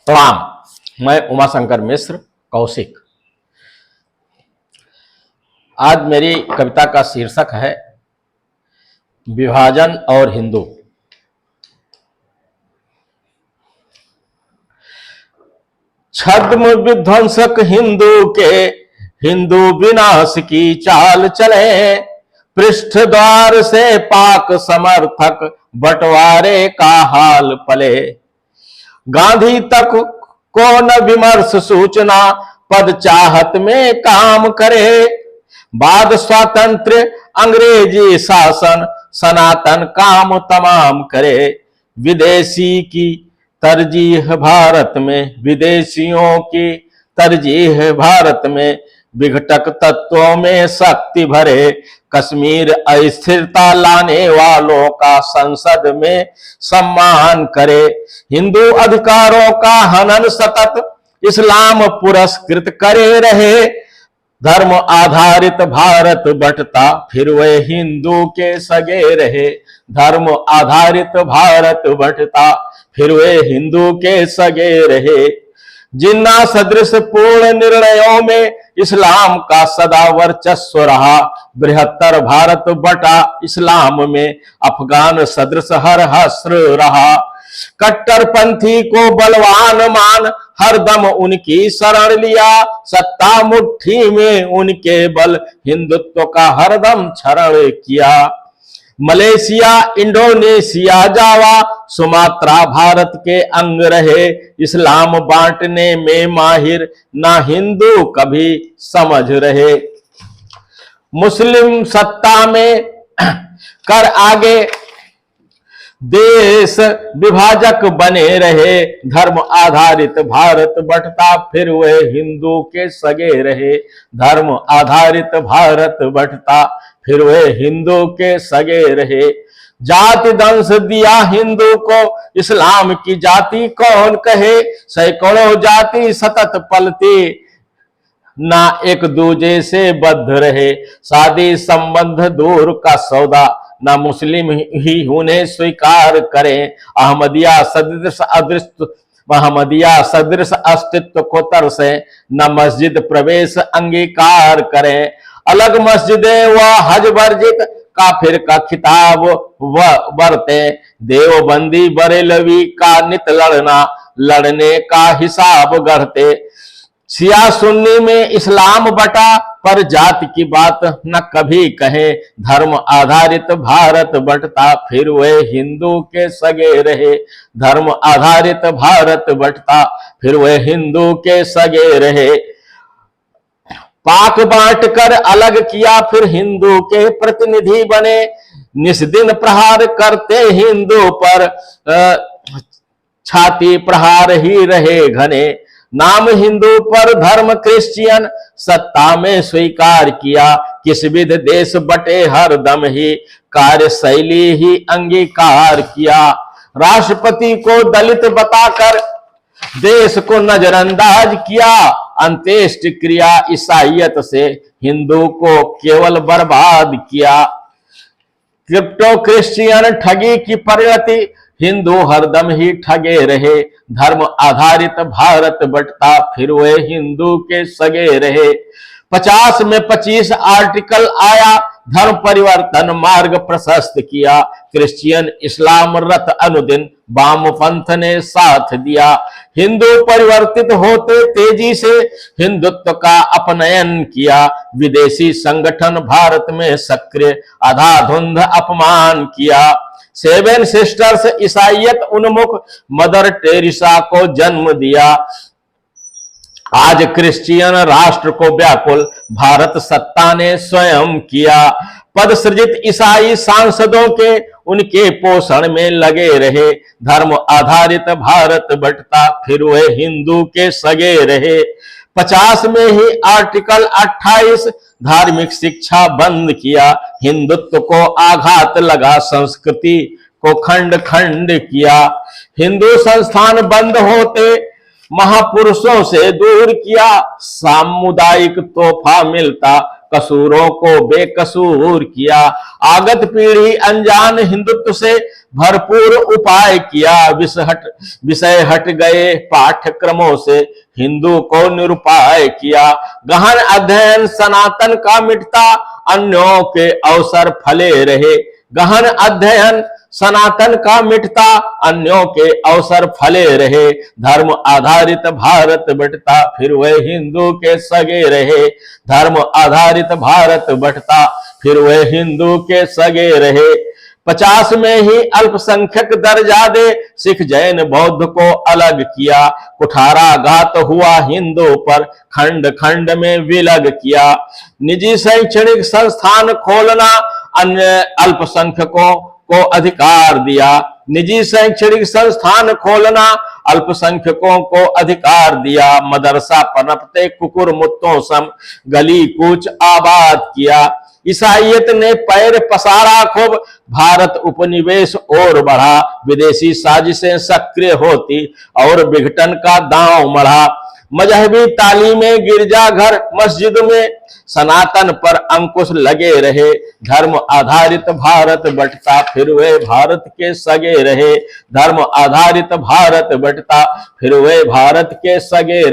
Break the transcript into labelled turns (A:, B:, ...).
A: प्रणाम। मैं उमाशंकर मिश्र कौशिक। आज मेरी कविता का शीर्षक है विभाजन और हिंदू। छद्म विध्वंसक हिंदू के हिंदू विनाश की चाल चले, पृष्ठ द्वार से पाक समर्थक बंटवारे का हाल पले। गांधी तक को न विमर्श सूचना, पद चाहत में काम करे। बाद स्वातंत्र अंग्रेजी शासन, सनातन काम तमाम करे। विदेशी की तरजीह भारत में, विदेशियों की तरजीह भारत में, विघटक तत्वों में शक्ति भरे। कश्मीर अस्थिरता लाने वालों का संसद में सम्मान करे। हिंदू अधिकारों का हनन सतत इस्लाम पुरस्कृत करे रहे। धर्म आधारित भारत बंटता फिर वे हिंदू के सगे रहे। धर्म आधारित भारत बंटता फिर वे हिंदू के सगे रहे। जिन्ना सदृश पूर्ण निर्णयों में इस्लाम का सदा वर्चस्व रहा। बृहत्तर भारत बटा इस्लाम में, अफगान सदृश हर हस्र रहा। कट्टरपंथी को बलवान मान, हरदम उनकी शरण लिया। सत्ता मुट्ठी में उनके बल, हिंदुत्व का हरदम क्षरण किया। मलेशिया, इंडोनेशिया, जावा, सुमात्रा भारत के अंग रहे। इस्लाम बांटने में माहिर ना हिंदू कभी समझ रहे। मुस्लिम सत्ता में कर आगे देश विभाजक बने रहे। धर्म आधारित भारत बंटता फिर वह हिंदू के सगे रहे। धर्म आधारित भारत बंटता फिर वे हिंदू के सगे रहे। जाति दंश दिया हिंदू को, इस्लाम की जाति कौन कहे। सैकड़ों जाति सतत पलती, ना एक दूजे से बद्ध रहे। शादी संबंध दूर का सौदा, ना मुस्लिम ही उन्हें स्वीकार करें। अहमदिया सदृश अस्तित्व को तरसे, न मस्जिद प्रवेश अंगीकार करें। अलग मस्जिदें व हज वर्जित काफिर का खिताब बरते। देवबंदी बरेलवी का नित लड़ने का हिसाब गढ़ते। शिया सुन्नी में इस्लाम बटा, पर जाति की बात न कभी कहे। धर्म आधारित भारत बंटता फिर वे हिंदू के सगे रहे। धर्म आधारित भारत बंटता फिर वे हिंदू के सगे रहे। पाक बांट कर अलग किया फिर हिंदू के प्रतिनिधि बने। निस्दिन प्रहार करते हिंदू पर, छाती प्रहार ही रहे घने। नाम हिंदू पर धर्म क्रिश्चियन, सत्ता में स्वीकार किया। किस विध देश बटे हर दम ही, कार्यशैली ही अंगीकार किया। राष्ट्रपति को दलित बताकर देश को नजरअंदाज किया। अंत्येष्टि क्रिया ईसाइयत से हिंदू को केवल बर्बाद किया। क्रिप्टो क्रिश्चियन ठगी की परिणति, हिंदू हरदम ही ठगे रहे। धर्म आधारित भारत बंटता फिर वे हिंदू के सगे रहे। 50 में 25 आर्टिकल आया, धर्म परिवर्तन मार्ग प्रशस्त किया। क्रिश्चियन इस्लाम रत अनुदिन वामपंथ ने साथ दिया। हिंदू परिवर्तित होते तेजी से हिंदुत्व का अपनयन किया। विदेशी संगठन भारत में सक्रिय आधाधुंध अपमान किया। 7 सिस्टर्स ईसाइयत उन्मुख मदर टेरेसा को जन्म दिया। आज क्रिश्चियन राष्ट्र को व्याकुल भारत सत्ता ने स्वयं किया। पद सृजित ईसाई सांसदों के उनके पोषण में लगे रहे। धर्म आधारित भारत बंटता फिर वे हिंदू के सगे रहे। 50 में ही आर्टिकल 28 धार्मिक शिक्षा बंद किया। हिंदुत्व को आघात लगा, संस्कृति को खंड खंड किया। हिंदू संस्थान बंद होते महापुरुषों से दूर किया। सामुदायिक तोहफा मिलता कसूरों को बेकसूर किया। आगत पीढ़ी अनजान हिंदुत्व से भरपूर उपाय किया। विषय हट गए पाठ्यक्रमों से हिंदू को निरुपाय किया। गहन अध्ययन सनातन का मिटता अन्यों के अवसर फले रहे। गहन अध्ययन सनातन का मिटता अन्यों के अवसर फले रहे। धर्म आधारित भारत बंटता फिर वह हिंदू के सगे रहे। धर्म आधारित भारत बंटता फिर वह हिंदू के सगे रहे। 50 में ही अल्पसंख्यक दर्जा दे सिख जैन बौद्ध को अलग किया। कुठाराघात हुआ हिंदू पर खंड खंड में विलग किया। निजी शैक्षणिक संस्थान खोलना अन्य अल्पसंख्यकों को अधिकार दिया। निजी शैक्षणिक संस्थान खोलना अल्पसंख्यकों को अधिकार दिया। मदरसा पनपते कुकुर मुत्तों सम गली कूच आबाद किया। ईसाइयत ने पैर पसारा खूब भारत उपनिवेश और बढ़ा। विदेशी साजिशें सक्रिय होती और विघटन का दांव मढ़ा। मजहबी तालीमें गिरजाघर मस्जिद में सनातन पर अंकुश लगे रहे। धर्म आधारित भारत बंटता फिर वे भारत के सगे रहे। धर्म आधारित भारत बंटता फिर वे भारत के सगे रहे।